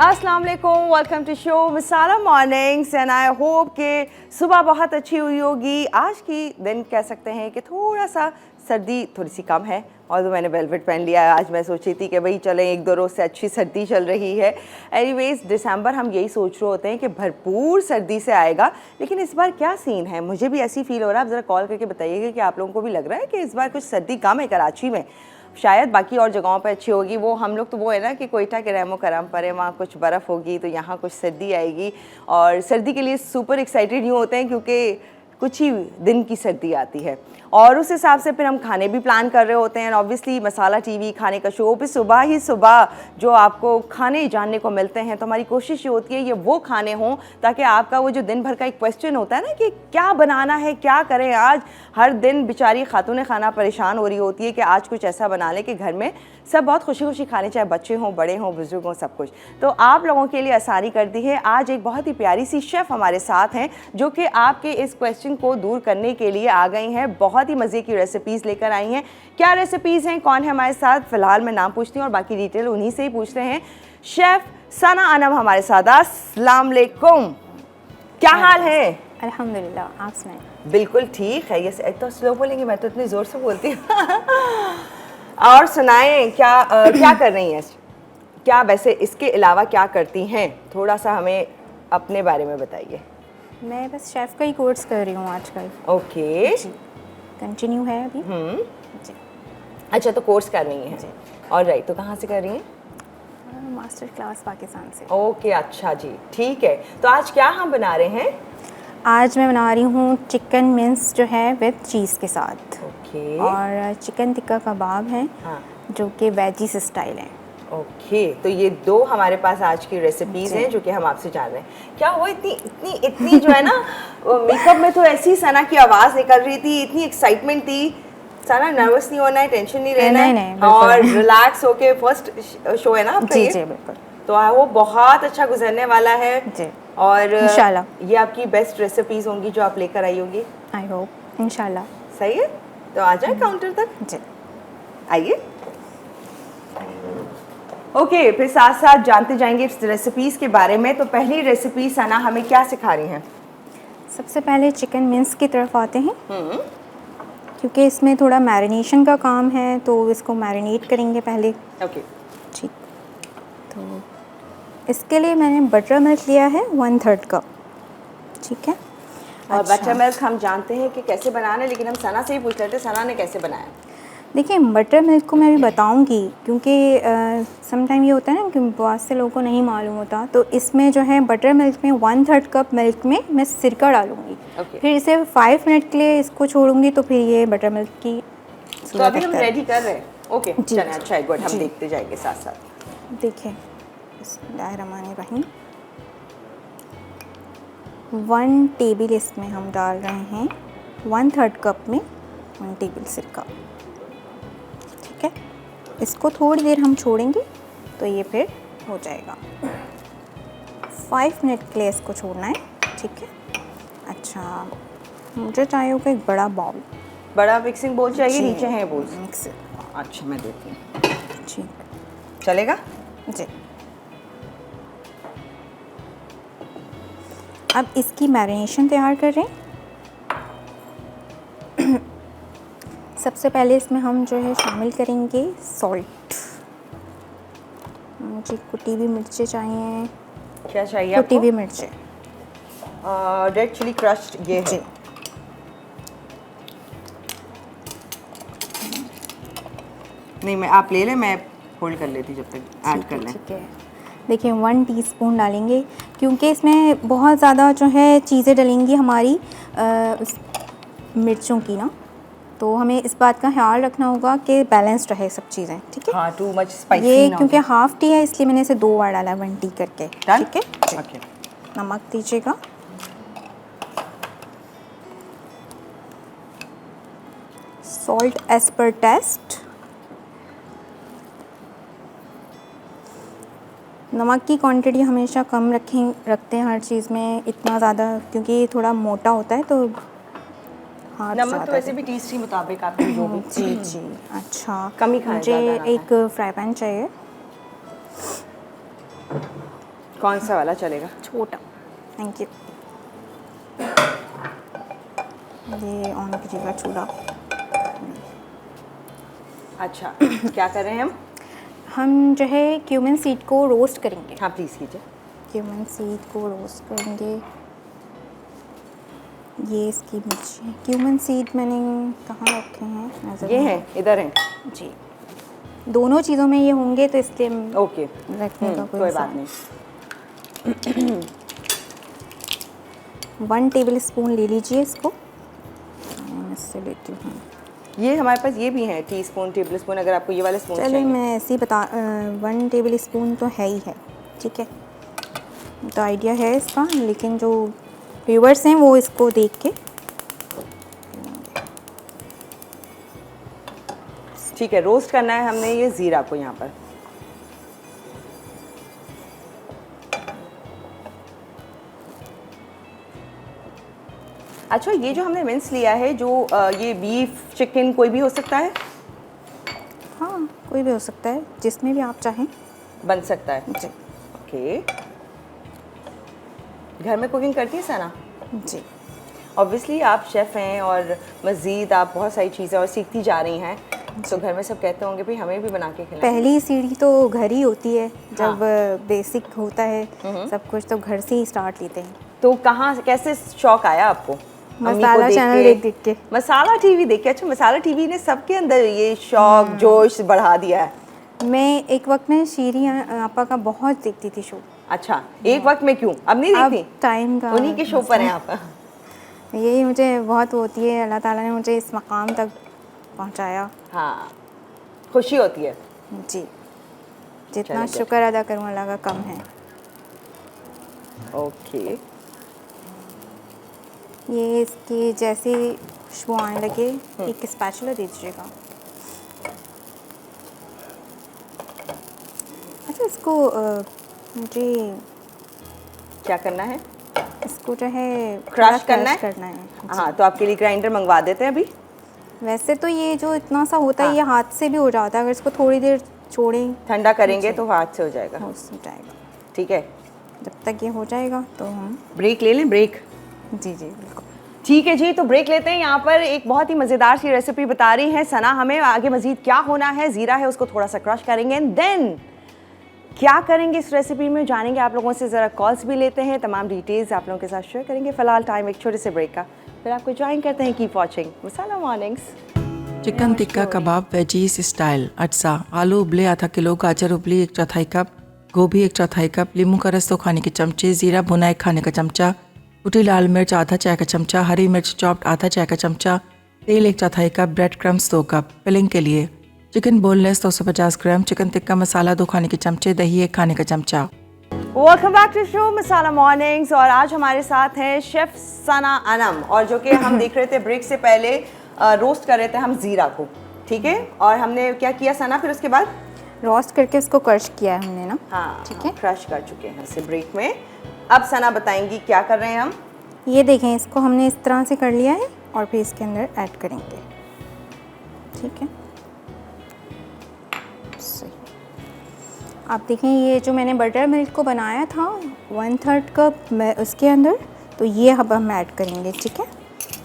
अस्सलाम वालेकुम, welcome to show Masala mornings and I hope कि सुबह बहुत अच्छी हुई होगी। आज की दिन कह सकते हैं कि थोड़ा सा सर्दी थोड़ी सी कम है और तो मैंने वेलवेट पहन लिया है। आज मैं सोची थी कि भाई चलें, एक दो रोज़ से अच्छी सर्दी चल रही है। एनीवेज दिसंबर हम यही सोच रहे होते हैं कि भरपूर सर्दी से आएगा, लेकिन इस बार क्या सीन है, मुझे भी ऐसी फील हो रहा है। आप ज़रा कॉल करके बताइएगा कि आप लोगों को भी लग रहा है कि इस बार कुछ सर्दी कम है कराची में। शायद बाकी और जगहों पे अच्छी होगी, वो हम लोग तो वो है ना कि कोयटा के रहमो करम पर है, वहाँ कुछ बर्फ़ होगी तो यहाँ कुछ सर्दी आएगी और सर्दी के लिए सुपर एक्साइटेड यूँ होते हैं क्योंकि कुछ ही दिन की सर्दी आती है और उस हिसाब से फिर हम खाने भी प्लान कर रहे होते हैं। ऑब्वियसली मसाला टीवी खाने का शो पे सुबह ही सुबह जो आपको खाने जानने को मिलते हैं, तो हमारी कोशिश ये होती है ये वो खाने हों ताकि आपका वो जो दिन भर का एक क्वेश्चन होता है ना कि क्या बनाना है, क्या करें आज। हर दिन बेचारी खातून खाना परेशान हो रही होती है कि आज कुछ ऐसा बना लें कि घर में सब बहुत खुशी खुशी खाने, चाहे बच्चे हों, बड़े हों, बुजुर्ग हों, सब कुछ। तो आप लोगों के लिए आसानी कर दी है। आज एक बहुत ही प्यारी सी शेफ़ हमारे साथ हैं जो कि आपके इस क्वेश्चन को दूर करने के लिए आ गई हैं। बहुत ही मज़े की रेसिपीज़ लेकर आई हैं। क्या रेसिपीज़ हैं, कौन है हमारे साथ, फ़िलहाल मैं नाम पूछती हूँ और बाकी डिटेल उन्हीं से ही पूछते हैं। शेफ़ सना अनम हमारे साथ। अस्सलाम वालेकुम, क्या हाल है? अल्हम्दुलिल्लाह, आप सुनाएं? बिल्कुल ठीक है। ये तो स्लो बोलेंगे, मैं तो इतनी ज़ोर से बोलती हूँ। और सुनाएं, क्या कर रही हैं, क्या वैसे इसके अलावा क्या करती हैं, थोड़ा सा हमें अपने बारे में बताइए। मैं बस शेफ़ का ही कोर्स कर रही हूँ आजकल। ओके जी, कंटिन्यू है अभी। जी। अच्छा, तो कोर्स कर रही हैं। और राइट, तो कहाँ से कर रही हैं? मास्टर क्लास पाकिस्तान से। ओके, अच्छा जी, ठीक है। तो आज क्या हम बना रहे हैं? आज मैं बना रही हूँ चिकन मिन्स जो है विद चीज़ के साथ। ओके। और चिकन टिक्का कबाब है। हाँ। जो कि वेजीज स्टाइल है। ओके, तो ये दो हमारे पास आज की रेसिपीज़ हैं जो कि हम आपसे जान रहे हैं। क्या हुआ, इतनी इतनी इतनी जो है ना मेकअप में तो ऐसी सना की आवाज़ निकल रही थी, इतनी एक्साइटमेंट थी। सना, नर्वस नहीं होना है, टेंशन नहीं लेना है, नहीं, और रिलैक्स होके फर्स्ट शो है ना आपका जी ये? जी बिल्कुल। तो वो बहुत अच्छा गुजरने वाला है जी, और इंशाल्लाह ये आपकी बेस्ट रेसिपीज़ होंगी जो आप लेकर आई होंगी। आई होप, इंशाल्लाह। सही है, तो आ जाए काउंटर तक। जी, आइए। ओके, फिर साथ साथ जानते जाएंगे इस रेसिपीज़ के बारे में। तो पहली रेसिपी सना हमें क्या सिखा रही हैं? सबसे पहले चिकन मिन्स की तरफ आते हैं। क्योंकि इसमें थोड़ा मैरिनेशन का काम है तो इसको मैरिनेट करेंगे पहले। ओके। ठीक, तो इसके लिए मैंने बटर मिल्क लिया है 1/3 कप। ठीक है। और अच्छा। बटर मिल्क हम जानते हैं कि कैसे बनाना है, लेकिन हम सना से ही पूछ लेते हैं सना ने कैसे बनाया। देखिए, बटर मिल्क को मैं भी बताऊंगी क्योंकि सम टाइम ये होता है ना कि बहुत से लोगों को नहीं मालूम होता। तो इसमें जो है बटर मिल्क में 1/3 कप मिल्क में मैं सिरका डालूंगी। फिर इसे 5 मिनट के लिए इसको छोड़ूंगी तो फिर ये बटर मिल्क की तो अभी हम रेडी कर रहे हैं। ओके, चलें, अच्छा है, गुड, हम जी। देखते जाएंगे साथ साथ। देखिए, बिस्मिल्लाहिर्रहमानिर्रहीम। 1 टेबल इसमें हम डाल रहे हैं 1/3 कप में 1 टेबल सिरका। ठीक है, इसको थोड़ी देर हम छोड़ेंगे तो ये फिर हो जाएगा। 5 मिनट के लिए इसको छोड़ना है। ठीक है। अच्छा, मुझे चाहिए होगा एक बड़ा बाउल। बड़ा मिक्सिंग बोल चाहिए? नीचे है बोल? मिक्सर। अच्छा, मैं देती हूँ। ठीक, चलेगा जी। अब इसकी मैरिनेशन तैयार कर रहे हैं। सबसे पहले इसमें हम जो है शामिल करेंगे सॉल्ट। मुझे कुटी हुई मिर्चें चाहिए। क्या चाहिए कुटी आपको? हुई मिर्चें। रेड चिली क्रश्ड ये है। नहीं, मैं आप ले लें, मैं होल्ड कर लेती जब तक ऐड कर लें। ठीक है। देखिए, 1 टीस्पून डालेंगे क्योंकि इसमें बहुत ज़्यादा जो है चीज़ें डलेंगी हमारी मिर्चों की ना, तो हमें इस बात का ख्याल रखना होगा कि बैलेंस्ड रहे सब चीज़ें। ठीक है। हाँ, टू मच स्पाइसी ये ना हो क्योंकि जाए। हाफ़ टी है इसलिए मैंने इसे 2 बार डाला, 1 टी करके। ठीक है। ओके। नमक दीजिएगा। Salt as per taste. नमक की क्वांटिटी हमेशा कम रखते हैं हर चीज़ में, इतना ज़्यादा क्योंकि ये थोड़ा मोटा होता है तो हार्ड नमक ज़्यादा तो वैसे भी टेस्ट के मुताबिक आपकी जो भी। जी जी। अच्छा, कम ही खाएं, मुझे ज़्यादा ना एक फ्राई पैन चाहिए। कौन सा वाला चलेगा? छोटा। Thank you. ये ऑन कीजिएगा चूल्हा। अच्छा क्या कर रहे हैं हम? हम जो है क्यूमिन सीड को रोस्ट करेंगे। हाँ प्लीज़ कीजिए। क्यूमिन सीड को रोस्ट करेंगे। ये इसकी मिर्ची, क्यूमिन सीड मैंने कहाँ रखे हैं? नज़र ये नहीं हैं, इधर हैं। जी, दोनों चीज़ों में ये होंगे तो इसलिए ओके, रखने का कोई बात नहीं। 1 टेबल स्पून ले लीजिए इसको। मैं इससे लेती हूँ। ये हमारे पास ये भी हैं टीस्पून, टेबल स्पून, अगर आपको ये वाले स्पून चलिए चाहिए। मैं ऐसे ही बता 1 टेबल स्पून तो है ही है, ठीक है, तो आइडिया है इसका, लेकिन जो व्यूअर्स हैं वो इसको देख के। ठीक है, रोस्ट करना है हमने ये ज़ीरा को यहाँ पर। अच्छा, ये जो हमने मिन्स लिया है, जो ये बीफ चिकन कोई भी हो सकता है? हाँ, कोई भी हो सकता है, जिसमें भी आप चाहें बन सकता है जी। ओके। घर में कुकिंग करती है सना? जी, ऑब्वियसली आप शेफ़ हैं और मज़ीद आप बहुत सारी चीज़ें और सीखती जा रही हैं, तो घर में सब कहते होंगे भाई हमें भी बना के खिलाएं। पहली सीढ़ी तो घर ही होती है, जब बेसिक होता है सब कुछ तो घर से ही स्टार्ट लेते हैं। तो कहाँ कैसे शौक आया आपको? मसाला चैनल देख के। मसाला टीवी देख के? अच्छा, मसाला टीवी ने सबके अंदर ये शौक जोश बढ़ा दिया है। मैं एक वक्त में शीरी आपा का बहुत देखती थी शो। अच्छा, एक वक्त में क्यों? अब नहीं अब देखती? टाइम का उन्हीं के शो पर हैं आप। यही मुझे बहुत वो होती है, अल्लाह ताला ने मुझे इस मकाम तक पहुंचाया। हाँ, खुशी होती है। जी, जितना चलिए। शुक्र अदा करूँ अल्लाह का कम है। ओके, ये इसकी जैसे खुशबू आने लगे एक स्पैचुला दे दीजिएगा। अच्छा, इसको मुझे क्या करना है? इसको जो है क्रश थोड़ा करना है? जी। हाँ, तो आपके लिए ग्राइंडर मंगवा देते हैं अभी। वैसे तो ये जो इतना सा होता है हाँ। ये हाथ से भी हो जाता है, अगर इसको थोड़ी देर छोड़ें ठंडा करेंगे तो हाथ से हो जाएगा। हो जाएगा। ठीक है, जब तक ये हो जाएगा तो हम ब्रेक ले लें? ब्रेक? जी जी बिल्कुल। ठीक है जी, तो ब्रेक लेते हैं। यहाँ पर एक बहुत ही मज़ेदार सी रेसिपी बता रही है सना हमें। आगे मज़ीद क्या होना है, ज़ीरा है उसको थोड़ा सा क्रश करेंगे एंड देन क्या करेंगे इस रेसिपी में जानेंगे। आप लोगों से ज़रा कॉल्स भी लेते हैं, तमाम डिटेल्स आप लोगों के साथ शेयर करेंगे। फ़िलहाल टाइम एक छोटे से ब्रेक का, फिर आपको ज्वाइन करते हैं। कीप वॉचिंग मसाला मॉर्निंग्स। चिकन टिक्का कबाब वेजीज स्टाइल। अज्जा: आलू उबले आधा किलो, गाजर उबली 1/4 कप, गोभी 1/4 कप, नींबू का रस 2 खाने के चमचे, ज़ीरा भुना 1 खाने का चमचा, कुटी लाल मिर्च आधा चाय का चमचा, हरी मिर्च चॉप्ड आधा चाय का चमचा, तेल 1/4 cup, bread crumbs 2 cup. Filling के लिए chicken boneless 250 gram, chicken tikka masala 2 खाने के चमचे, दही 1 खाने का चमचा। Welcome back to show Masala mornings. और आज हमारे साथ हैं शेफ सना अनम, और जो कि हम देख रहे थे ब्रेक से पहले रोस्ट कर रहे थे हम ज़ीरा को, ठीक है। और हमने क्या किया सना फिर उसके बाद? रोस्ट करके उसको क्रश किया है हमने ना। हाँ, ठीक है, क्रश कर चुके हैं इसे ब्रेक में। अब सना बताएंगी क्या कर रहे हैं हम। ये देखें, इसको हमने इस तरह से कर लिया है और फिर इसके अंदर ऐड करेंगे, ठीक है। सही, आप देखें ये जो मैंने बटर मिल्क को बनाया था 1/3 कप में उसके अंदर, तो ये अब हम ऐड करेंगे, ठीक है।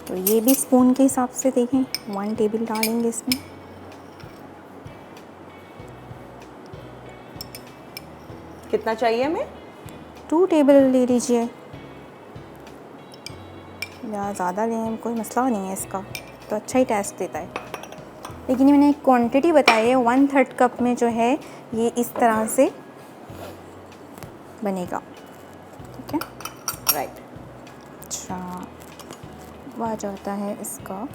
तो ये भी स्पून के हिसाब से देखें 1 टेबल डालेंगे इसमें। कितना चाहिए हमें? 2 टेबल ले लीजिए, या ज़्यादा लें कोई मसला नहीं है इसका, तो अच्छा ही टेस्ट देता है। लेकिन मैंने एक क्वांटिटी बताई है, 1/3 कप में जो है ये इस तरह से बनेगा, ठीक है। राइट। अच्छा, आ जाता है इसका,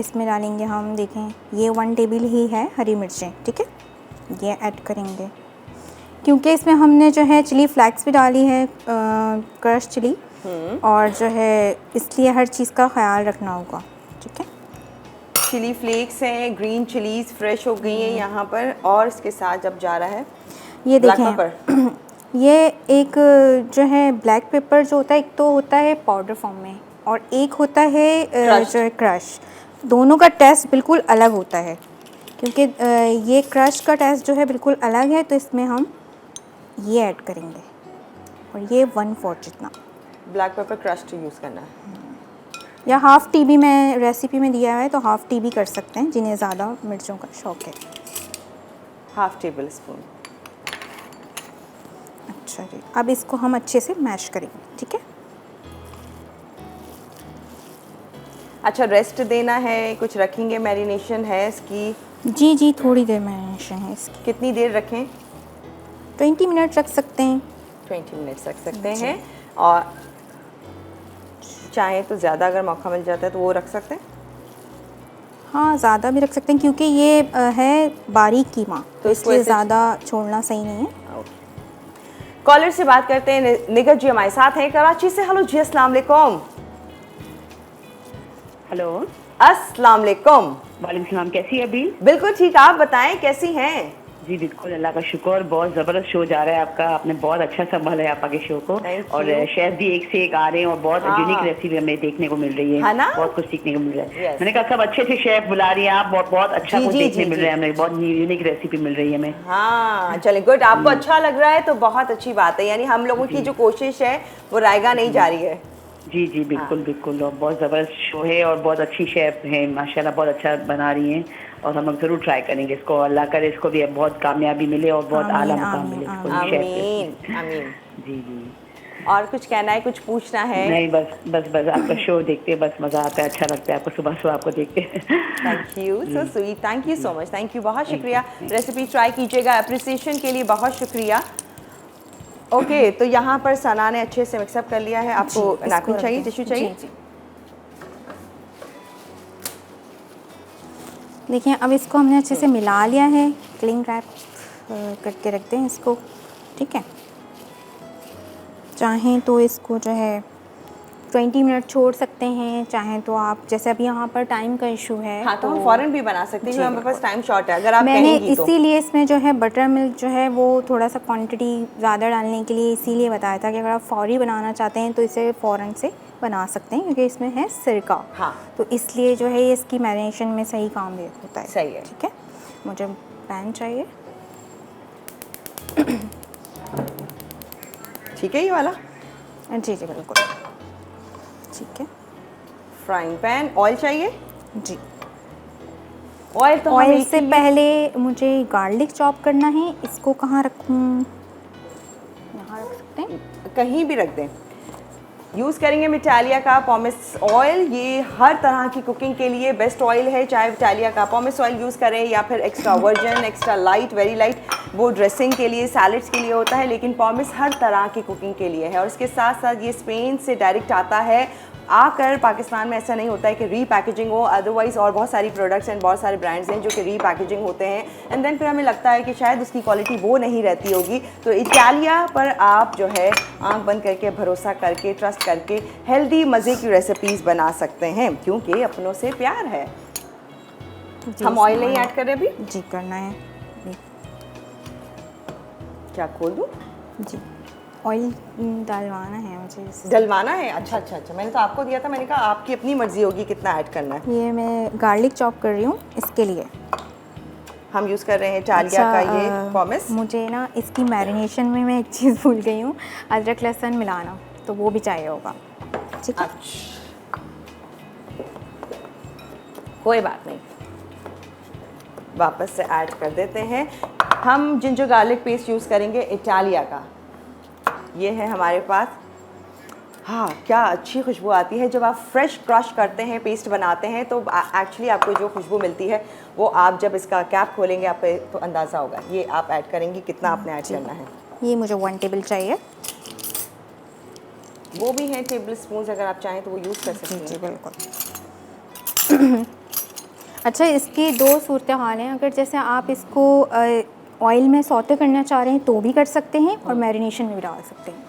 इसमें डालेंगे हम, देखें ये 1 टेबल ही है हरी मिर्चें, ठीक है, ये ऐड करेंगे। क्योंकि इसमें हमने जो है चिली फ्लेक्स भी डाली है, क्रश चिली, और जो है इसलिए हर चीज़ का ख्याल रखना होगा, ठीक है। चिली फ्लेक्स हैं, ग्रीन चिलीज फ्रेश हो गई हैं यहाँ पर, और इसके साथ जब जा रहा है ये ब्लैक देखें पेपर। ये एक जो है ब्लैक पेपर जो होता है, एक तो होता है पाउडर फॉर्म में और एक होता है जो है क्रश। दोनों का टेस्ट बिल्कुल अलग होता है, क्योंकि ये क्रश का टेस्ट जो है बिल्कुल अलग है, तो इसमें हम ये ऐड करेंगे और ये 1/4 जितना, ब्लैक पेपर क्रश्ड यूज़ करना है। या हाफ़ टी भी मैं रेसिपी में दिया है, तो हाफ़ टी भी कर सकते हैं जिन्हें ज़्यादा मिर्चों का शौक है। Half table spoon. अच्छा जी, अब इसको हम अच्छे से मैश करेंगे, ठीक है। अच्छा, रेस्ट देना है, कुछ रखेंगे, मैरिनेशन है इसकी? जी जी, थोड़ी देर मैरिनेशन है इसकी, कितनी देर रखें? 20 मिनट रख सकते हैं। 20 मिनट्स रख सकते हैं, और चाहे तो ज़्यादा अगर मौका मिल जाता है तो वो रख सकते हैं। हाँ, ज़्यादा भी रख सकते हैं क्योंकि ये है बारीक कीमा, तो इसको इसलिए ऐसे ज़्यादा छोड़ना सही नहीं है। कॉलर से बात करते हैं। निगत जी हमारे साथ हैं कराची से। हेलो जी, अस्सलाम वालेकुम। हेलो, अस्सलाम वालेकुम। वालेकुम सलाम। कैसी है अभी? बिल्कुल ठीक, आप बताएं कैसी हैं? जी बिल्कुल, अल्लाह का शुक्र। बहुत ज़बरदस्त शो जा रहा है आपका, आपने बहुत अच्छा संभाला है आपके शो को। Thank और you. शेफ भी एक से एक आ रहे हैं और बहुत हाँ। यूनिक रेसिपी हमें देखने को मिल रही है ना? बहुत कुछ सीखने को मिल रहा है। Yes. मैंने कहा सब अच्छे से शेफ बुला रही हैं आप, बहुत अच्छा जी, कुछ जी, देखने जी, मिल जी। रहा है हमें, बहुत यूनिक रेसिपी मिल रही है हमें। हाँ चले, गुड। आपको अच्छा लग रहा है तो बहुत अच्छी बात है, यानी हम लोगों की जो कोशिश है वो रायगा नहीं जा रही है। जी जी बिल्कुल बिल्कुल, और बहुत ज़बरदस्त शो है और बहुत अच्छी शेफ हैं माशाल्लाह, बहुत अच्छा बना रही हैं। और हम ज़रूर ट्राई करेंगे इसको, अल्लाह करे इसको भी बहुत कामयाबी मिले और बहुत आमीन, आला मुकाम आमीन, मिले इसको आमीन। शेफ आमीन आमीन। जी जी। और कुछ कहना है, कुछ पूछना है? नहीं, बस आपका शो देखते बस मज़ा आता है, अच्छा लगता है आपको सुबह सुबह आपको देखते। Thank you, so sweet, thank you so much, thank you, बहुत शुक्रिया। रेसिपी ट्राई कीजिएगा, अप्रिसिएशन के लिए बहुत शुक्रिया। ओके, तो यहाँ पर सना ने अच्छे से मिक्सअप कर लिया है। आपको जी, नैपकिन इसको चाहिए, रख दें। टिश्यू चाहिए? जी, जी। देखिए, अब इसको हमने अच्छे से मिला लिया है, क्लिंग रैप करके रखते हैं इसको, ठीक है। चाहें तो इसको जो है 20 मिनट छोड़ सकते हैं, चाहें तो आप, जैसे अभी यहाँ पर टाइम का इशू है, हाँ, तो हम फ़ौरन भी बना सकते हैं, जी, हमारे पास टाइम शॉर्ट है, अगर आप मैंने कहेंगी तो। इसीलिए इसमें जो है बटर मिल्क जो है वो थोड़ा सा क्वांटिटी ज़्यादा डालने के लिए इसीलिए बताया था कि अगर आप फौरी बनाना चाहते हैं तो इसे फ़ौरन से बना सकते हैं, क्योंकि इसमें है सिरका। हाँ। तो इसलिए जो है ये इसकी मैरिनेशन में सही काम दे होता है। सही है। ठीक है, मुझे पैन चाहिए। ठीक है, ये वाला जी जी बिल्कुल, ठीक है। फ्राइंग पैन, ऑयल चाहिए? जी, ऑयल तो हम ऑयल एक से ही- पहले मुझे गार्लिक चॉप करना है, इसको कहाँ रखूँ? यहाँ रख सकते हैं। कहीं भी रख दें। यूज़ करेंगे मिटालिया का पॉमिस ऑयल, ये हर तरह की कुकिंग के लिए बेस्ट ऑयल है, चाहे मिटालिया का पॉमिस ऑयल यूज़ करें या फिर extra virgin, extra light, very light, वो ड्रेसिंग के लिए, सैलड्स के लिए होता है, लेकिन पॉमिस हर तरह की कुकिंग के लिए है। और इसके साथ साथ ये स्पेन से डायरेक्ट आता है, आकर पाकिस्तान में ऐसा नहीं होता है कि रीपैकेजिंग हो, अदरवाइज़ और बहुत सारी प्रोडक्ट्स एंड बहुत सारे ब्रांड्स हैं जो कि रीपैकेजिंग होते हैं, एंड देन फिर हमें लगता है कि शायद उसकी क्वालिटी वो नहीं रहती होगी। तो इटालिया पर आप जो है आंख बंद करके, भरोसा करके, ट्रस्ट करके हेल्दी मज़े की रेसिपीज़ बना सकते हैं, क्योंकि अपनों से प्यार है। जी, हम ऑयल नहीं इसमें ऐड कर रहे अभी? जी करना है जी। क्या खोल दूँ? जी, ऑयल डलवाना है मुझे इससे। डलवाना है? अच्छा अच्छा अच्छा, मैंने तो आपको दिया था, मैंने कहा आपकी अपनी मर्जी होगी कितना ऐड करना है। ये मैं गार्लिक चॉप कर रही हूँ इसके लिए। हम यूज़ कर रहे हैं इटालिया का ये पॉमिस। मुझे ना इसकी मैरिनेशन में मैं एक चीज़ भूल गई हूँ, अदरक लहसुन मिलाना, तो वो भी चाहिए होगा, ठीक है। अच्छा, कोई बात नहीं, वापस से ऐड कर देते हैं। हम जिंजर गार्लिक पेस्ट यूज़ करेंगे इटालिया का, ये है हमारे पास। हाँ, क्या अच्छी खुशबू आती है जब आप फ्रेश क्रश करते हैं, पेस्ट बनाते हैं, तो एक्चुअली आपको जो खुशबू मिलती है वो आप जब इसका कैप खोलेंगे आप तो अंदाज़ा होगा। ये आप ऐड करेंगी, कितना आपने ऐड करना है? ये मुझे 1 टेबल चाहिए। वो भी हैं टेबल स्पून, अगर आप चाहें तो वो यूज़ कर सकती जी हैं। बिल्कुल। अच्छा, इसकी 2 सूरत हाल हैं, अगर जैसे आप इसको ऑयल में सौते करना चाह रहे हैं तो भी कर सकते हैं, और मैरिनेशन में भी डाल सकते हैं।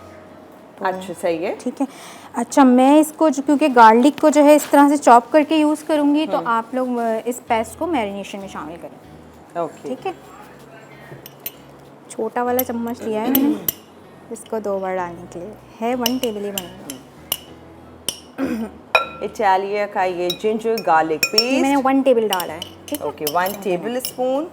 अच्छा, सही है। ठीक है। अच्छा, मैं इसको क्योंकि गार्लिक को जो है इस तरह से चॉप करके यूज़ करूँगी, तो आप लोग इस पेस्ट को मैरिनेशन में शामिल करें, ओके। ठीक है। छोटा वाला चम्मच लिया है मैंने, इसको 2 बार डालने के लिए है, 1 टेबल ही बनेगा। इटालिया का ये जिंजर गार्लिक पेस्ट मैंने 1 टेबल डाला है, ठीक है। Okay, 1 table spoon.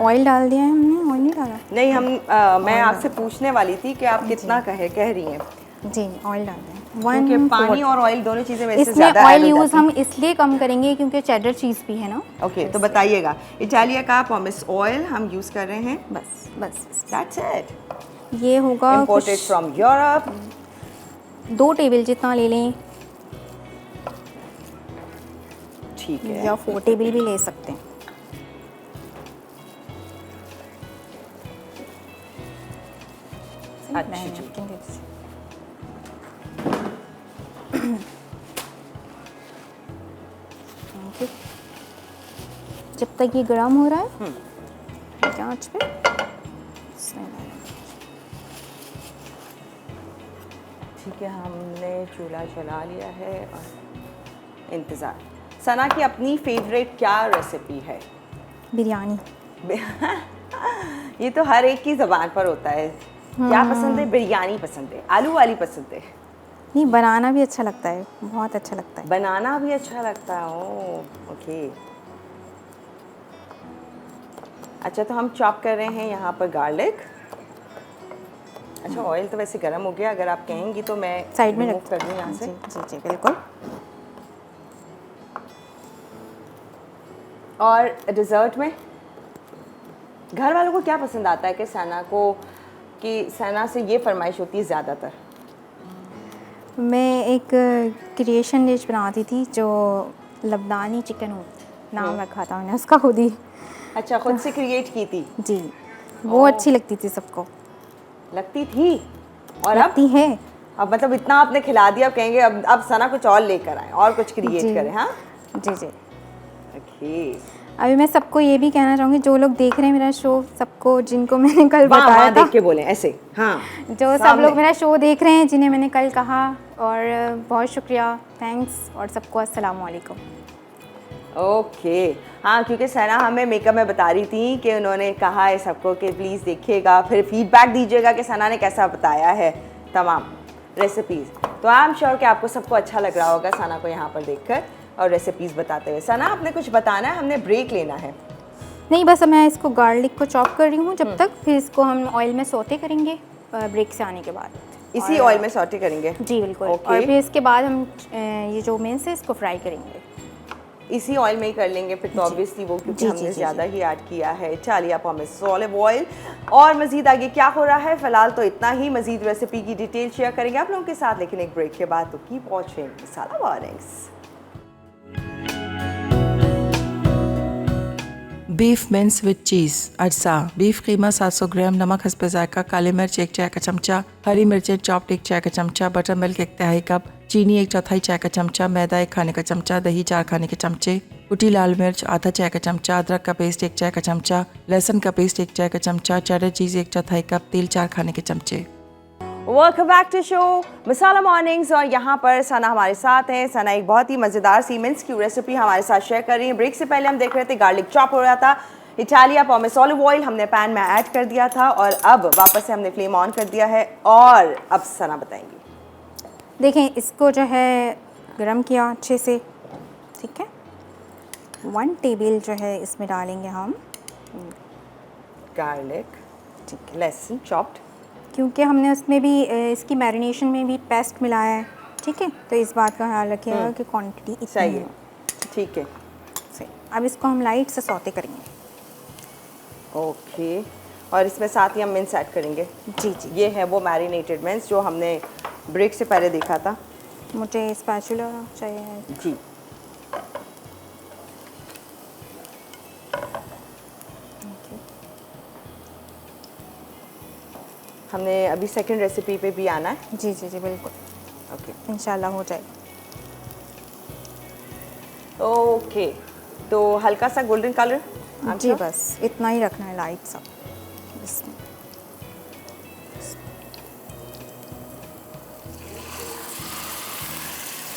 ऑयल डाल दिया है हमने, ऑयल नहीं डाला? नहीं हम मैं आपसे पूछने वाली थी कि आप कितना कह रही हैं, जी ऑयल डाल दें। क्योंकि पानी और ऑयल दोनों चीज़ें वैसे इसमें ज़्यादा ऑयल ऐड हो यूज़ जाती हम इसलिए कम करेंगे क्योंकि चेडर चीज़ भी है ना। ओके तो बताइएगा, इटालिया का पॉमिस ऑयल हम यूज़ कर रहे हैं, बस बस दैट्स इट, ये होगा इंपोर्टेड फ्रॉम यूरोप। 2 टेबल जितना ले लें ठीक है, या 4 टेबल भी ले सकते हैं। अच्छा जी। ओके, जब तक ये गर्म हो रहा है क्या आंच पे ठीक है, हमने चूल्हा जला लिया है और इंतज़ार। सना की अपनी फेवरेट क्या रेसिपी है? बिरयानी। ये तो हर एक की ज़बान पर होता है, क्या पसंद है? बिरयानी पसंद है, आलू वाली पसंद है? नहीं, बनाना भी अच्छा लगता है, बहुत अच्छा लगता है। बनाना भी अच्छा लगता है, ओह ओके। अच्छा तो हम चॉप कर रहे हैं यहाँ पर गार्लिक। अच्छा ऑयल तो वैसे गर्म हो गया, अगर आप कहेंगी तो मैं साइड में remove कर दूँ यहाँ से। जी जी बिल्कुल। और डिज़र्ट में घर वालों को क्या पसंद आता है कि सना को, कि सना से ये फरमाइश होती है ज़्यादातर? मैं एक क्रिएशन डिश बनाती थी जो लबनानी चिकन नाम रखा था मैंने उसका खुद ही। अच्छा खुद से क्रिएट की थी? जी, वो अच्छी लगती थी सबको। लगती थी और लगती है। अब मतलब इतना आपने खिला दिया, अब कहेंगे अब सना कुछ और लेकर आए और कुछ क्रिएट करें। हाँ जी जी। ओके, अभी मैं सबको ये भी कहना चाहूँगी, जो लोग देख रहे हैं मेरा शो, सबको जिनको मैंने कल बताया था, देख के बोले ऐसे। हाँ जो सब लोग मेरा शो देख रहे हैं जिन्हें मैंने कल कहा, और बहुत शुक्रिया, थैंक्स, और सबको अस्सलाम वालेकुम। ओके हाँ, क्योंकि सना हमें मेकअप में बता रही थी कि उन्होंने कहा है सबको कि प्लीज़ देखिएगा, फिर फीडबैक दीजिएगा कि सना ने कैसा बताया है तमाम रेसिपीज़। तो आई एम श्योर कि आपको सबको अच्छा लग रहा होगा सना को यहाँ पर देखकर और रेसिपीज़ बताते हुए। सना आपने कुछ बताना है, हमने ब्रेक लेना है? नहीं, बस मैं इसको गार्लिक को चॉप कर रही हूँ जब तक, फिर इसको हम ऑयल में सौते करेंगे ब्रेक से आने के बाद। इसी ऑयल में सौटे करेंगे? जी बिल्कुल। Okay. और फिर इसके बाद हम ये जो मेन्स है इसको फ्राई करेंगे इसी ऑयल में ही कर लेंगे फिर तो ऑब्वियसली वो, क्योंकि जी, हमने जी, ज़्यादा ही ऐड किया है इटालिया पॉमिस ऑलिव ऑयल। और मज़ीद आगे क्या हो रहा है फ़िलहाल तो इतना ही, मज़ीद रेसिपी की डिटेल शेयर करेंगे आप लोगों के साथ, लेकिन एक ब्रेक के बाद। तो keep watching masala mornings. Beef mince with चीज़ अज्जा। बीफ कीमा 700 ग्राम, नमक हस्ब जायका, काली मिर्च 1 चाय का चमचा, हरी मिर्चें चॉप्ड 1 चाय का चमचा, बटर मिल्क 1 तिहाई कप, चीनी 1/4 चाय का चमचा, मैदा 1 खाने का चमचा, दही 4 खाने के चमचे, कुटी लाल मिर्च आधा चाय का चमचा, अदरक का पेस्ट 1 चाय का चमचा, लहसुन का पेस्ट 1 चाय का चमचा, चेडर चीज़ 1/4 कप, तेल 4 खाने के चमचे। Welcome back to show Masala mornings. और यहाँ पर सना हमारे साथ हैं। सना एक बहुत ही मज़ेदार सी मिन्स की रेसिपी हमारे साथ शेयर कर रही है। ब्रेक से पहले हम देख रहे थे गार्लिक चॉप हो रहा था, इटालिया पॉमिस ऑलिव ऑयल हमने पैन में ऐड कर दिया था और अब वापस से हमने फ्लेम ऑन कर दिया है और अब सना बताएंगी। देखें, इसको जो है गरम किया अच्छे से, ठीक है। 1 टेबल जो है इसमें डालेंगे हम गार्लिक, ठीक है, लहसुन चॉप्ड, क्योंकि हमने उसमें भी इसकी मैरिनेशन में भी पेस्ट मिलाया है, ठीक है। तो इस बात का ख्याल रखिएगा कि क्वांटिटी इतनी सही है, हो। ठीक है। सही। अब इसको हम लाइट से सौते करेंगे। ओके, और इसमें साथ ही हम मिन्स ऐड करेंगे। जी जी। ये है वो मैरिनेटेड मिन्स जो हमने ब्रेक से पहले देखा था। मुझे स्पैचुला चाहिए जी। हमने अभी सेकंड रेसिपी पे भी आना है। जी जी जी बिल्कुल, ओके इंशाल्लाह हो जाए। ओके, तो हल्का सा गोल्डन कलर। जी बस इतना ही रखना है, लाइट सा। इसमें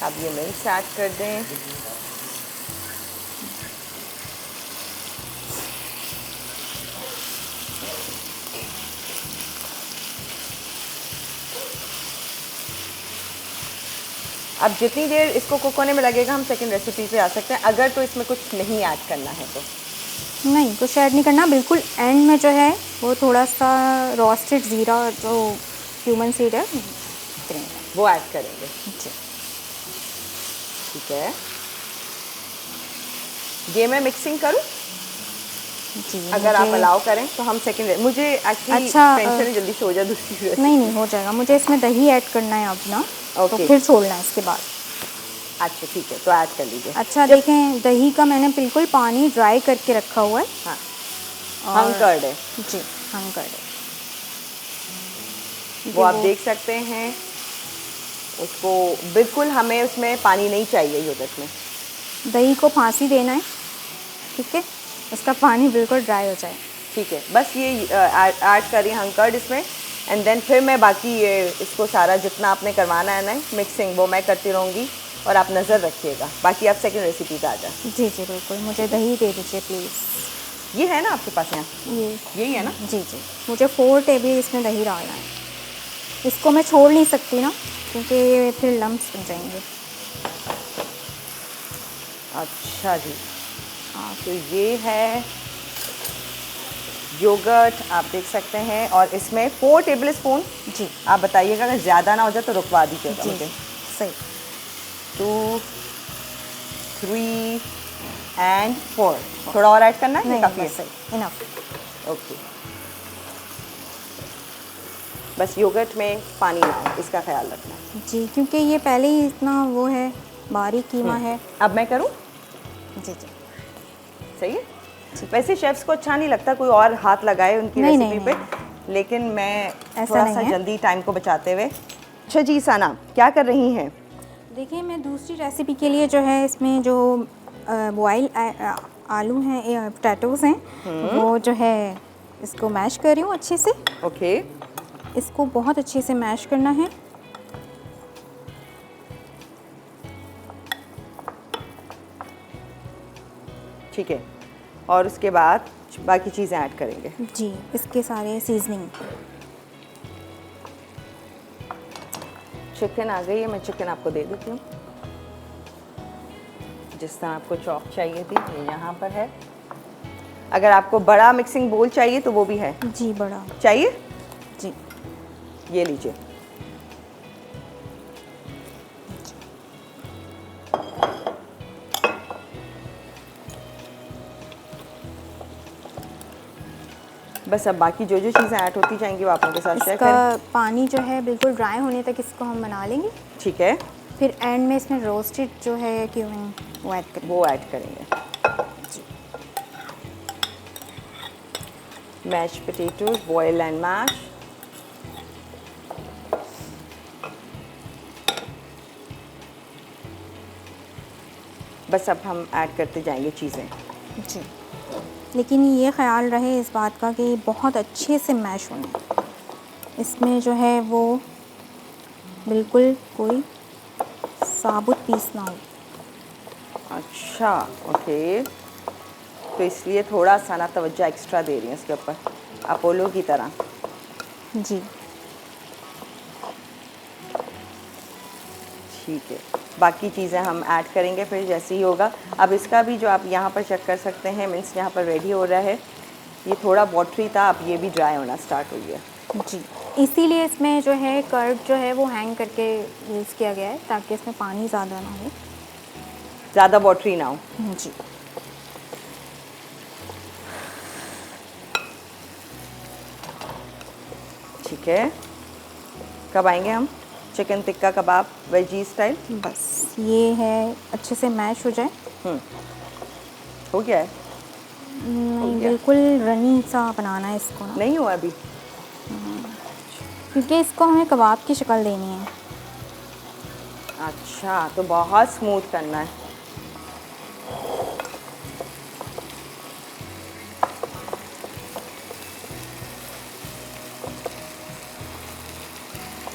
अब ये मिर्च ऐड कर दें। अब जितनी देर इसको कुक होने में लगेगा हम सेकंड रेसिपी पे आ सकते हैं, अगर तो इसमें कुछ नहीं ऐड करना है तो। नहीं, कुछ ऐड नहीं करना, बिल्कुल एंड में जो है वो थोड़ा सा रोस्टेड ज़ीरा जो क्यूमन सीड है करेंगे। वो ऐड करेंगे। जी ठीक है, ये मैं मिक्सिंग करूं? जी। अगर आप मुझे- अलाउ करें तो हम सेकंड, मुझे एक्चुअली अच्छा, टेंशन है जल्दी से हो जाए दूसरी रेसिपी। नहीं हो जाएगा, मुझे इसमें दही ऐड करना है अपना, तो ओके। फिर छोड़ना है इसके बाद। अच्छा ठीक है, तो ऐड कर लीजिए। अच्छा देखें, दही का मैंने बिल्कुल पानी ड्राई करके रखा हुआ है। हाँ, और- हंकर्ड है जी, हम कर दें। वो, आप देख सकते हैं उसको, बिल्कुल हमें उसमें पानी नहीं चाहिए योगर्ट में। दही को फांसी देना है, ठीक है, उसका पानी बिल्कुल ड्राई हो जाए। ठीक है, बस ये ऐड करिए हंकर्ड इसमें, एंड देन फिर मैं बाकी ये इसको सारा जितना आपने करवाना है ना मिक्सिंग, वो मैं करती रहूँगी और आप नज़र रखिएगा। बाकी आप सेकंड रेसिपी पे आ जाए। जी जी बिल्कुल, मुझे दही दे दीजिए प्लीज़। ये है ना आपके पास यहाँ? ये यही है ना? जी जी, मुझे 4 टेबल इसमें दही डालना है। इसको मैं छोड़ नहीं सकती ना, क्योंकि फिर लम्स बन जाएंगे। अच्छा जी, हाँ, तो ये है योगर्ट, आप देख सकते हैं, और इसमें 4 टेबल स्पून। जी आप बताइएगा अगर ज़्यादा ना हो जाए तो रुकवा दीजिएगा जी मुझे। सही। 2, 3 एंड 4। थोड़ा और ऐड करना है? नहीं काफ़ी बस है? सही, इनफ। ओके, बस योगर्ट में पानी ना हो, इसका ख्याल रखना। जी, क्योंकि ये पहले ही इतना वो है, बारीक कीमा है। अब मैं करूं? जी जी सही है। वैसे शेफ्स को अच्छा नहीं लगता कोई और हाथ लगाए उनकी नहीं, रेसिपी नहीं, पे, लेकिन मैं ऐसा थोड़ा नहीं सा है। जल्दी टाइम को बचाते हुए। अच्छा जी सना, क्या कर रही हैं? देखिए, मैं दूसरी रेसिपी के लिए जो है इसमें जो बॉयल आलू हैं, पोटैटोज़ हैं, वो जो है इसको मैश कर रही हूँ अच्छे से। ओके, इसको बहुत अच्छे से मैश करना है। ठीक है, और उसके बाद बाकी चीज़ें ऐड करेंगे। जी, इसके सारे सीजनिंग। चिकन आ गई है, मैं चिकन आपको दे देती हूँ। जिस तरह आपको चॉप चाहिए थी ये यहाँ पर है। अगर आपको बड़ा मिक्सिंग बोल चाहिए तो वो भी है। जी, बड़ा चाहिए? जी। ये लीजिए। बस अब बाकी जो जो चीज़ें ऐड होती जाएंगी वो आप उनके साथ शेयर इसका करें। पानी जो है बिल्कुल ड्राई होने तक इसको हम बना लेंगे। ठीक है, फिर एंड में इसमें रोस्टेड जो है क्यूमिन वो ऐड करेंगे। वो ऐड करेंगे। Mash potatoes, boil and mash. बस अब हम ऐड करते जाएंगे चीज़ें। जी, लेकिन ये ख्याल रहे इस बात का कि बहुत अच्छे से मैश होना, इसमें जो है वो बिल्कुल कोई साबुत पीस ना हो। अच्छा, ओके, तो इसलिए थोड़ा सा ना तवज्जो एक्स्ट्रा दे रही हैं इसके ऊपर, अपोलो की तरह। जी ठीक है, बाकी चीज़ें हम ऐड करेंगे फिर जैसे ही होगा। अब इसका भी जो आप यहाँ पर चेक कर सकते हैं, मीन्स यहाँ पर रेडी हो रहा है। ये थोड़ा वाटरी था, अब ये भी ड्राई होना स्टार्ट हो गया। जी, इसीलिए इसमें जो है कर्ड जो है वो हैंग करके यूज़ किया गया है, ताकि इसमें पानी ज़्यादा ना हो। ज़्यादा वाटरी ना हो। जी, ठीक है, कब आएंगे हम? चिकन टिक्का कबाब वेजी स्टाइल। बस ये है अच्छे से मैश हो जाए। हो गया है? नहीं, गया। बिल्कुल रनी सा बनाना है इसको ना, नहीं हुआ अभी? क्योंकि इसको हमें कबाब की शक्ल देनी है। अच्छा, तो बहुत स्मूथ करना है।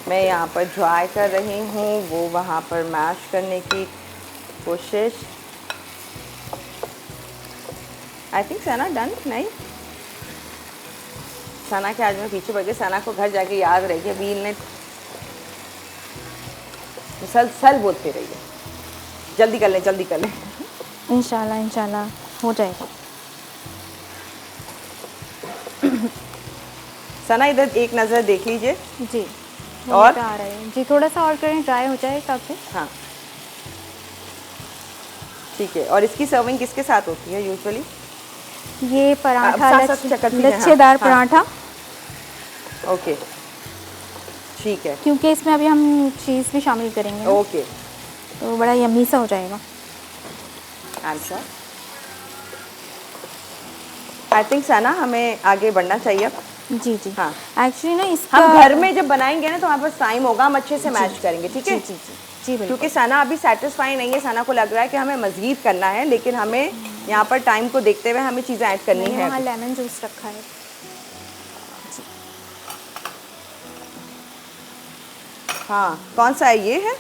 मैं यहाँ पर ड्राई कर रही हूँ, वो वहाँ पर मैश करने की कोशिश। I think Sana done. नहीं, सना के आज मैं पीछे पड़ गई। सना को घर जाके याद रह गया बील ने सल बोलते रहिए, जल्दी कर लें, जल्दी कर लें। इंशाल्लाह इंशाल्लाह हो जाएगा। सना इधर एक नज़र देख लीजिए। जी और? वहीं पे आ रहा है जी, थोड़ा सा और करें, ड्राई हो जाए काफ़ी। हाँ ठीक है। और इसकी सर्विंग किसके साथ होती है यूजुअली? ये पराठा साथ साथ चक्कर पीजिए, हाँ, लच्छेदार हाँ। पराठा, ओके ठीक है। क्योंकि इसमें अभी हम चीज़ भी शामिल करेंगे ना, ओके तो बड़ा यम्मी सा हो जाएगा। आंसर आई थिंक सना हमें आगे बढ़ना चाहिए अब। जी जी हाँ। एक्चुअली ना इसका हम घर में जब बनाएंगे ना तो हमारे पास टाइम होगा, हम अच्छे से मैच करेंगे, ठीक है? जी जी जी जी बिल्कुल। क्योंकि सना अभी सेटिस्फाई नहीं है, सना को लग रहा है कि हमें मज़ीद करना है, लेकिन हमें यहाँ पर टाइम को देखते हुए हमें चीज़ें ऐड करनी मैंने है। वहाँ लेमन जूस रखा है। हाँ कौन सा है? ये है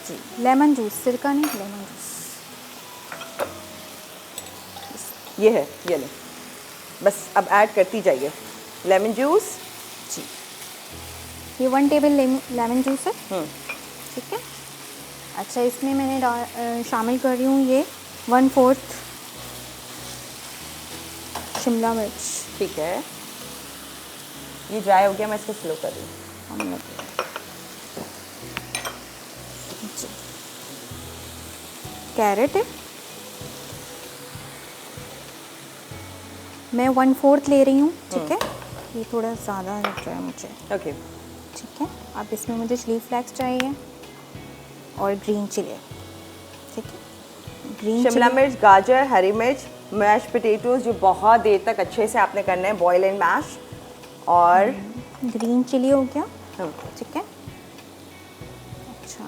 जी लेमन जूस, सिरका नहीं, लेमन जूस। ये है, ये ले बस। अब ऐड करती जाइए लेमन जूस। जी ये 1 टेबल लेमन जूस है, ठीक है। अच्छा इसमें मैंने शामिल कर रही हूँ ये 1/4 शिमला मिर्च। ठीक है, ये ड्राई हो गया, मैं इसको स्लो कर रही हूँ। जी कैरेट है, मैं 1/4 ले रही हूँ, ठीक है। ये थोड़ा ज़्यादा लग रहा है मुझे, ओके ठीक है। अब इसमें मुझे चिली फ्लेक्स चाहिए और ग्रीन चिली, ठीक है। ग्रीन शिमला मिर्च, गाजर, हरी मिर्च, मैश पोटैटोज जो बहुत देर तक अच्छे से आपने करना है, बॉयल एंड मैश। और ग्रीन चिली हो गया, हाँ, ठीक है। अच्छा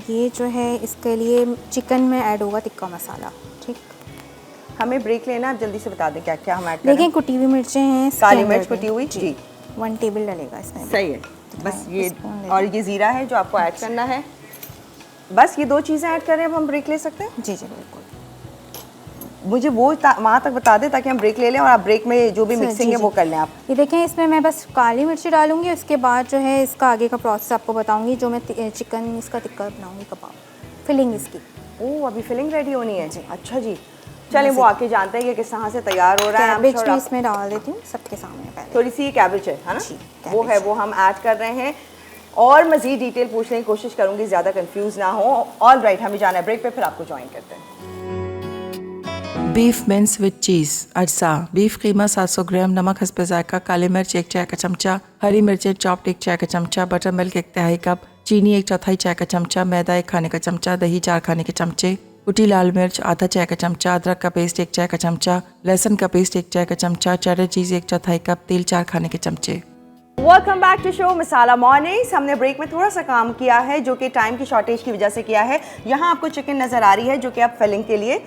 ये जो है इसके लिए चिकन में ऐड होगा टिक्का मसाला, ठीक। हमें ब्रेक लेना, आप जल्दी से बता दें क्या क्या हम ऐड करें। देखिए कुटी हुई मिर्चें हैं, इसके काली अंदर मिर्च भी। कुटी हुई, जी 1 टेबल डलेगा इसमें। सही है। बस ये स्पून ले और ये ज़ीरा है जो आपको ऐड करना है। बस ये 2 चीज़ें ऐड करें, अब हम ब्रेक ले सकते हैं। जी जी बिल्कुल। मुझे वो वहाँ तक बता दें ताकि हम ब्रेक ले लें, और आप ब्रेक में जो भी सर, मिक्सिंग जी, है जी। वो कर लें आप। ये देखें इसमें मैं बस काली मिर्ची डालूंगी, उसके बाद जो है इसका आगे का प्रोसेस आपको बताऊंगी, जो मैं चिकन इसका टिक्का बनाऊंगी, कबाब फिलिंग इसकी। ओह अभी फिलिंग रेडी होनी है। अच्छा जी, चलें वो आके जानते हैं कि किस तरह से तैयार हो रहा है। I'm कैबेज sure भी आप- इसमें डाल देती हूँ सबके सामने पहले। थोड़ी सी कैबेज है ना, जी, वो है, कैबेज। वो हम ऐड कर रहे हैं। और मज़ीद डिटेल पूछने की कोशिश करूंगी, ज़्यादा कंफ्यूज ना हो। ऑल राइट, हमें जाना है ब्रेक पे, फिर आपको ज्वाइन करते हैं। बीफ मिन्स विद चीज़ अज्जा। बीफ कीमा 700 ग्राम, नमक हस्ब जायका, काली मिर्च 1 चाय का चमचा, हरी मिर्चें चॉप्ड 1 चाय का चमचा, बटर मिल्क 1 तिहाई कप, चीनी 1/4 चाय का चमचा, मैदा 1 खाने का चमचा, दही 4 खाने के चमचे, कुटी लाल मिर्च आधा चाय का चमचा, अदरक का पेस्ट 1 चाय का चमचा, लहसुन का पेस्ट 1 चाय का चमचा, चेडर चीज़ 1/4 कप, तेल 4 खाने के चमचे। Welcome back to show Masala mornings. हमने ब्रेक में थोड़ा सा काम किया है जो कि टाइम की शॉर्टेज की वजह से किया है। यहाँ आपको चिकन नज़र आ रही है जो कि अब फिलिंग के लिए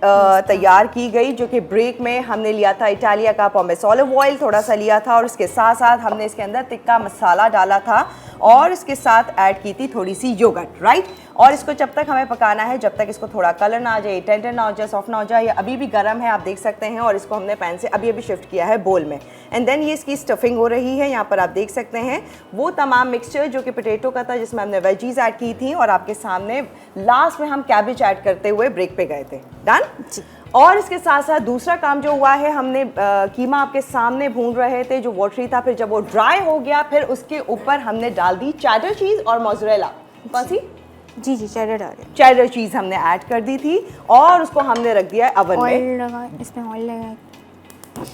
तैयार की गई, जो कि ब्रेक में हमने लिया था इटालिया का पोमेस ऑलिव ऑयल थोड़ा सा लिया था, और उसके साथ साथ हमने इसके अंदर टिक्का मसाला डाला था, और इसके साथ ऐड की थी थोड़ी सी योगर्ट, राइट। और इसको जब तक हमें पकाना है, जब तक इसको थोड़ा कलर ना आ जाए, टेंडर ना हो जाए, सॉफ्ट ना हो जाए। ये अभी भी गर्म है, आप देख सकते हैं। और इसको हमने पैन से अभी अभी शिफ्ट किया है बोल में। एंड देन ये इसकी स्टफिंग हो रही है। यहाँ पर आप देख सकते हैं वो तमाम मिक्सचर जो कि पोटैटो का था, जिसमें हमने वेजीज ऐड की थी, और आपके सामने लास्ट में हम कैबेज ऐड करते हुए ब्रेक पे गए थे। डन जी। और इसके साथ साथ दूसरा काम जो हुआ है, हमने कीमा आपके सामने भून रहे थे जो वाटरी था, फिर जब वो ड्राई हो गया, फिर उसके ऊपर हमने डाल दी चेडर चीज़ और मोज़रेला। कौन सी? जी जी चेडर डाल दिया, चेडर चीज़ हमने ऐड कर दी थी, और उसको हमने रख दिया अवन में। ऑयल लगा, इसमें ऑयल लगा,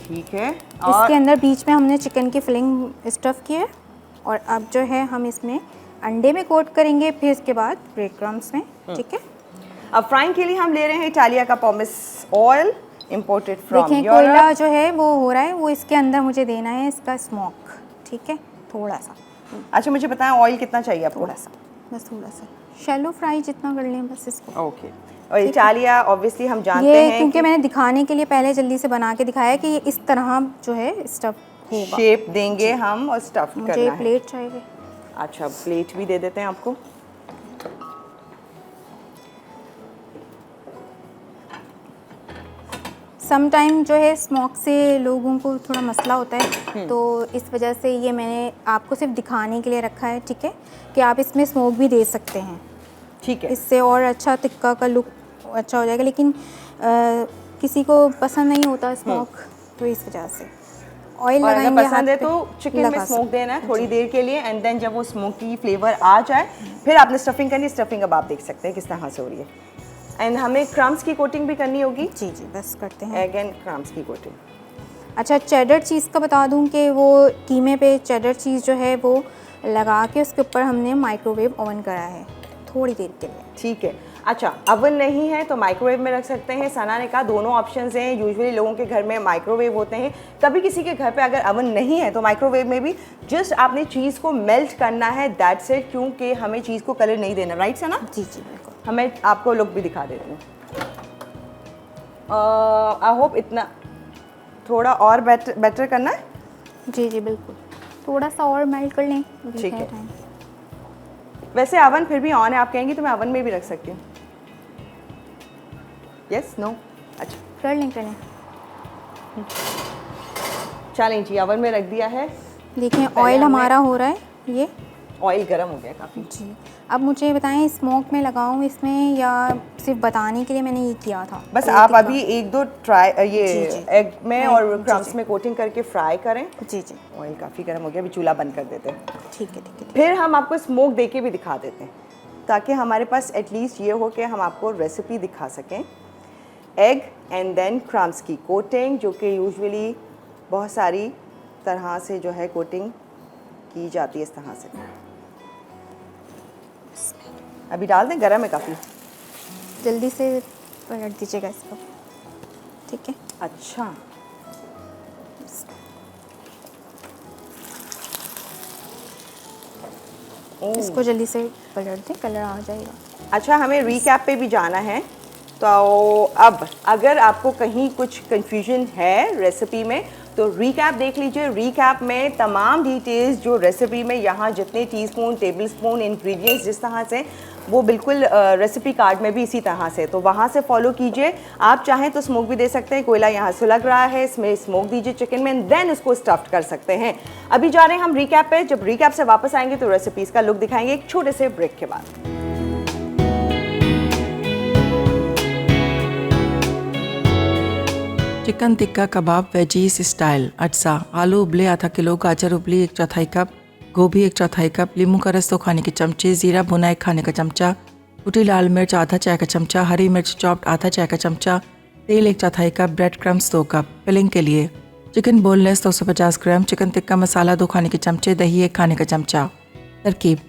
ठीक है। और इसके अंदर बीच में हमने चिकन की फिलिंग स्टफ़ की है, और अब जो है हम इसमें अंडे में कोट करेंगे, फिर इसके बाद ब्रेड क्रम्स में, ठीक है। अब फ्राइंग के लिए हम ले रहे हैं इटालिया का पोमेस ऑयल, इंपोर्टेड फ्रॉम देखें यूरोप। कोयला जो है वो हो रहा है, वो इसके अंदर मुझे देना है इसका स्मोक, ठीक है, थोड़ा सा। अच्छा मुझे बताएं ऑयल कितना चाहिए आपको? थोड़ा सा, बस थोड़ा सा, शैलो फ्राई जितना कर लें बस इसको। ओके। और इटालिया ऑब्वियसली हम जानते ये हैं क्योंकि मैंने दिखाने के लिए पहले जल्दी से बना के दिखाया कि ये इस तरह जो है स्टफ होगा। शेप देंगे हम और स्टफ मुझे करना है। प्लेट चाहिए। अच्छा प्लेट भी दे देते हैं आपको। सम टाइम जो है स्मोक से लोगों को थोड़ा मसला होता है, तो इस वजह से ये मैंने आपको सिर्फ दिखाने के लिए रखा है, ठीक है, कि आप इसमें स्मोक भी दे सकते हैं, ठीक है। इससे और अच्छा टिक्का का लुक अच्छा हो जाएगा। लेकिन किसी को पसंद नहीं होता स्मोक, तो इस वजह से। ऑयल और अगर लगाएंगे पसंद है हाथ तो पे, चिकन में लगा स्मोक सकते देना है थोड़ी देर के लिए, एंड देन जब वो स्मोकी फ्लेवर आ जाए फिर आपने स्टफिंग करनी है। स्टफिंग अब आप देख सकते हैं किस तरह से हो रही है। एंड हमें क्रम्स की कोटिंग भी करनी होगी, जी जी बस करते हैं। एग एंड क्रम्स की कोटिंग। अच्छा, चेडर चीज़ का बता दूं कि वो कीमे पे चेडर चीज़ जो है वो लगा के उसके ऊपर हमने माइक्रोवेव ओवन करा है थोड़ी देर के लिए। ठीक है। अच्छा, अवन नहीं है तो माइक्रोवेव में रख सकते हैं। सना ने कहा दोनों ऑप्शंस हैं। यूजुअली लोगों के घर में माइक्रोवेव होते हैं, कभी किसी के घर पे अगर अवन नहीं है तो माइक्रोवेव में भी जस्ट आपने चीज़ को मेल्ट करना है, दैट्स इट, क्योंकि हमें चीज़ को कलर नहीं देना, राइट सना? जी जी बिल्कुल। हमें आपको लुक भी दिखा देती हूँ। आई होप इतना थोड़ा और बेटर करना है। जी जी बिल्कुल, थोड़ा सा और मेल्ट कर लें। अभी ठीक है। टाइम। वैसे अवन फिर भी ऑन है, आप कहेंगी तो मैं अवन में भी रख सकती हूँ। Yes no? अच्छा कर लें। चलें जी, अवन में रख दिया है। देखिए पहले ऑयल हमने- हमारा हो रहा है ये। ऑयल गर्म हो गया काफ़ी। जी, अब मुझे बताएं स्मोक में लगाऊं इसमें या सिर्फ बताने के लिए मैंने ये किया था? बस ऑयल आप टिक्का। अभी एक दो ट्राई ये जी, जी। एग में एग, और जी, क्रम्स जी। में कोटिंग करके फ्राई करें। जी जी ऑयल काफ़ी गर्म हो गया, अभी चूल्हा बंद कर देते हैं। ठीक है ठीक है। फिर हम आपको स्मोक दे के भी दिखा देते हैं ताकि हमारे पास एटलीस्ट ये हो कि हम आपको रेसिपी दिखा सकें। एग एंड देन क्रम्स की कोटिंग, जो कि यूजुअली बहुत सारी तरह से जो है कोटिंग की जाती है इस तरह से। अभी डाल दें, गरम है काफ़ी। जल्दी से पलट दीजिएगा इसको, ठीक है? अच्छा, इसको जल्दी से पलट दें, कलर आ जाएगा। अच्छा, हमें रीकैप पे भी जाना है। तो अब अगर आपको कहीं कुछ कंफ्यूजन है रेसिपी में तो रीकैप देख लीजिए। रीकैप में तमाम डिटेल्स जो रेसिपी में यहाँ जितने टीस्पून, टेबलस्पून, इंग्रेडिएंट्स जिस तरह से, वो बिल्कुल रेसिपी कार्ड में भी इसी तरह से, तो वहाँ से फॉलो कीजिए। आप चाहें तो स्मोक भी दे सकते हैं। कोयला यहाँ सुलग रहा है, इसमें स्मोक दीजिए चिकन में, देन उसको स्टफ्ड कर सकते हैं। अभी जा रहे हैं हम रीकैप पे। जब रीकैप से वापस आएंगे तो रेसिपीज़ का लुक दिखाएंगे एक छोटे से ब्रेक के बाद। चिकन टिक्का कबाब वेजीज स्टाइल। अटसा, आलू उबले आधा किलो, गाजर उबली 1/4 कप, गोभी 1/4 कप, नींबू का रस 2 खाने के चमचे, जीरा भुना 1 खाने का चमचा, कुटी लाल मिर्च आधा चाय का चमचा, हरी मिर्च चॉप्ड आधा चाय का चमचा, तेल 1/4 cup, bread crumbs 2 cup. Filling के लिए chicken boneless 250 gram, chicken tikka masala 2 खाने के चमचे, दही 1 खाने का चमचा। तरकीब: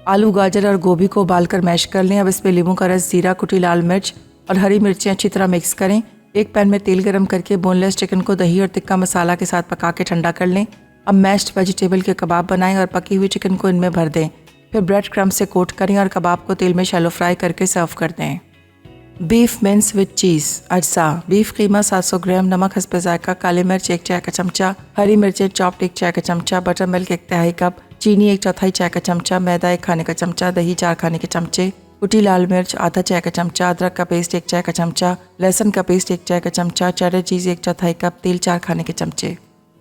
आलू, गाजर और गोभी को उबालकर मैश कर लें। अब इस पर नींबू का रस, जीरा, कुटी लाल मिर्च और हरी मिर्चें अच्छी तरह मिक्स करें। एक पैन में तेल गरम करके बोनलेस चिकन को दही और टिक्का मसाला के साथ पका के ठंडा कर लें। अब मैश्ड वेजिटेबल के कबाब बनाएं और पकी हुई चिकन को इनमें भर दें। फिर ब्रेड क्रम्ब से कोट करें और कबाब को तेल में शैलो फ्राई करके सर्व कर दें। बीफ मिन्स विद चीज़। अज्जा: बीफ कीमा 700 ग्राम, नमक हस्ब जायका, काली मिर्च 1 चाय का चमचा, हरी मिर्चें चॉप्ड 1 चाय का चमचा, बटर मिल्क 1/3 कप, चीनी 1/4 चाय का चमचा, मैदा 1 खाने का चमचा, दही 4 खाने के चमचे, कुटी लाल मिर्च आधा चाय का चमचा, अदरक का पेस्ट 1 चाय का चमचा, लहसुन का पेस्ट 1 चाय का चमचा, चेडर चीज़ 1/4 कप, तेल 4 खाने के चमचे।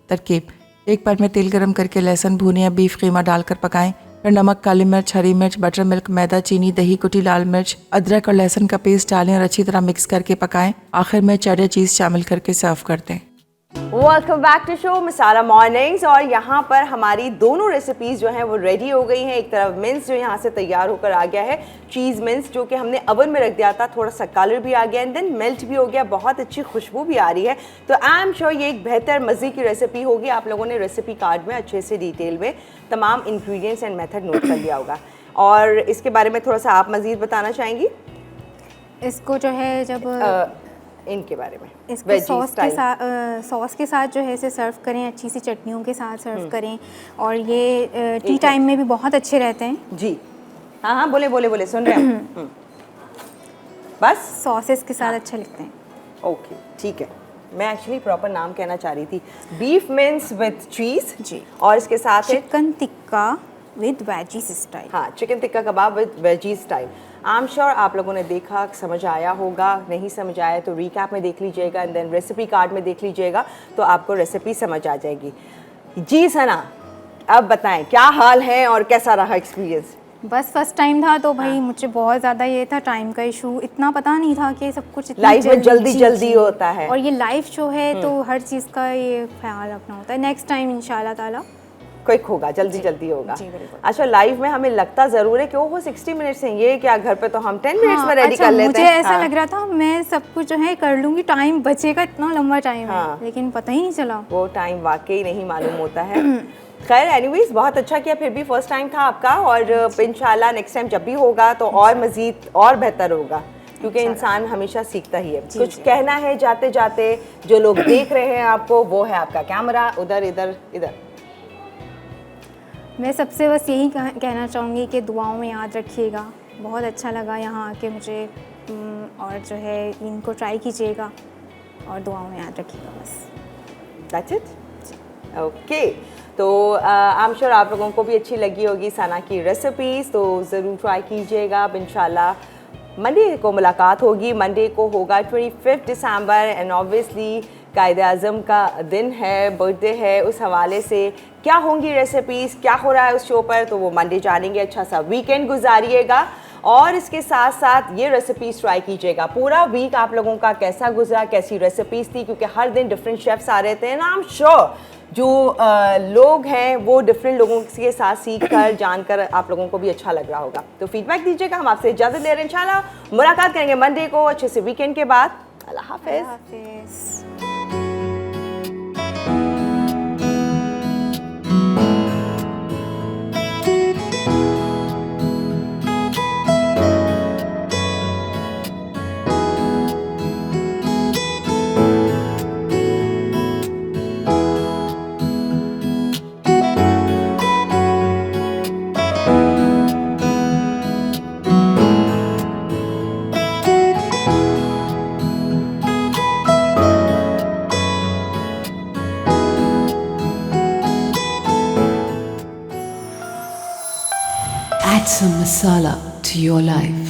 तरकीब: एक पैन में तेल गरम करके लहसुन भूने या बीफ कीमा डालकर पकाएं। फिर नमक, काली मिर्च, हरी मिर्च, बटर मिल्क, मैदा, चीनी, दही, कुटी लाल मिर्च, अदरक और लहसुन का पेस्ट डालें और अच्छी तरह मिक्स करके पकाएं। आखिर में चेडर चीज़ शामिल करके सर्व कर दें। Welcome back to show Masala mornings. और यहाँ पर हमारी दोनों रेसिपीज़ जो हैं वो रेडी हो गई हैं। एक तरफ मिन्स जो यहाँ से तैयार होकर आ गया है, चीज़ मिन्स, जो कि हमने ओवन में रख दिया था, थोड़ा सा कलर भी आ गया एंड देन मेल्ट भी हो गया, बहुत अच्छी खुशबू भी आ रही है। तो आई एम श्योर ये एक बेहतर मज़े की रेसिपी होगी। आप लोगों ने रेसिपी कार्ड में अच्छे से डिटेल में तमाम इंग्रेडिएंट्स एंड मेथड नोट कर लिया होगा। और इसके बारे में थोड़ा सा आप मज़ीद बताना चाहेंगी? इसको जो है जब इनके बारे में इसको वेजी सॉस के स्टाइल। साथ जो है इसे सर्व करें, अच्छी सी चटनियों के साथ सर्व करें। और ये टी टाइम में भी बहुत अच्छे रहते हैं। जी हाँ हाँ, बोले बोले बोले, सुन रहे हैं। बस सॉसेस के साथ अच्छे लगते हैं। ओके ठीक है। मैं एक्चुअली प्रॉपर नाम कहना चाह रही थी, बीफ मिन्स विद चीज़ जी, और इसके साथ है chicken tikka with veggies style. हाँ, chicken tikka kebab with veggie style. I am sure आप लोगों ने देखा, समझ आया होगा। नहीं समझ आया तो रीकैप में देख लीजिएगा एंड देन रेसिपी कार्ड में देख लीजिएगा, तो आपको रेसिपी समझ आ जाएगी। जी सना, अब बताएं क्या हाल है और कैसा रहा एक्सपीरियंस? बस फर्स्ट टाइम था तो भाई मुझे बहुत ज़्यादा ये था टाइम का इशू, इतना पता नहीं था कि सब कुछ इतना लाइफ में जल्दी होता है। और ये लाइव शो है तो हर चीज़ का ये ख्याल रखना होता है। नेक्स्ट टाइम इंशाल्लाह ताला क्विक होगा, जल्दी होगा। जी, बिल्कुल। अच्छा, लाइव में हमें लगता ज़रूर है कि वो 60 मिनट्स हैं, ये क्या घर पे तो हम 10 मिनट्स में रेडी कर लेते मुझे हैं। ऐसा लग रहा था मैं सब कुछ जो है कर लूँगी, टाइम बचेगा, इतना लंबा टाइम है, लेकिन पता ही नहीं चला। वो टाइम वाकई नहीं मालूम होता है। खैर एनीवेज, बहुत अच्छा किया, फिर भी फर्स्ट टाइम था आपका, और इंशाल्लाह नेक्स्ट टाइम जब भी होगा तो और मज़ीद और बेहतर होगा, क्योंकि इंसान हमेशा सीखता ही है। कुछ कहना है जाते जाते? जो लोग देख रहे हैं आपको, वो है आपका कैमरा, उधर इधर इधर। मैं सबसे बस यही कहना चाहूँगी कि दुआओं में याद रखिएगा। बहुत अच्छा लगा यहाँ आके मुझे, और जो है इनको ट्राई कीजिएगा और दुआओं में याद रखिएगा बस। That's it? ओके, तो आई एम श्योर आप लोगों को भी अच्छी लगी होगी सना की रेसिपीज़, तो ज़रूर ट्राई कीजिएगा। अब इंशाल्लाह मंडे को मुलाकात होगी। मंडे को होगा 25 दिसंबर, एंड ऑब्वियसली कायदे आज़म का दिन है, बर्थडे है, उस हवाले से क्या होंगी रेसिपीज़, क्या हो रहा है उस शो पर, तो वो मंडे जानेंगे। अच्छा सा वीकेंड गुजारिएगा और इसके साथ साथ ये रेसिपीज़ ट्राई कीजिएगा। पूरा वीक आप लोगों का कैसा गुजरा, कैसी रेसिपीज़ थी, क्योंकि हर दिन डिफरेंट शेफ्स आ रहे थे, एंड आई एम श्योर जो लोग हैं वो डिफरेंट लोगों के साथ सीख कर जानकर आप लोगों को भी अच्छा लग रहा होगा। तो फीडबैक दीजिएगा, हम आपसे इजाज़त ले रहे हैं। इंशाल्लाह मुलाकात करेंगे मंडे को अच्छे से वीकेंड के बाद। अल्लाह हाफिज़। Add some masala to your life.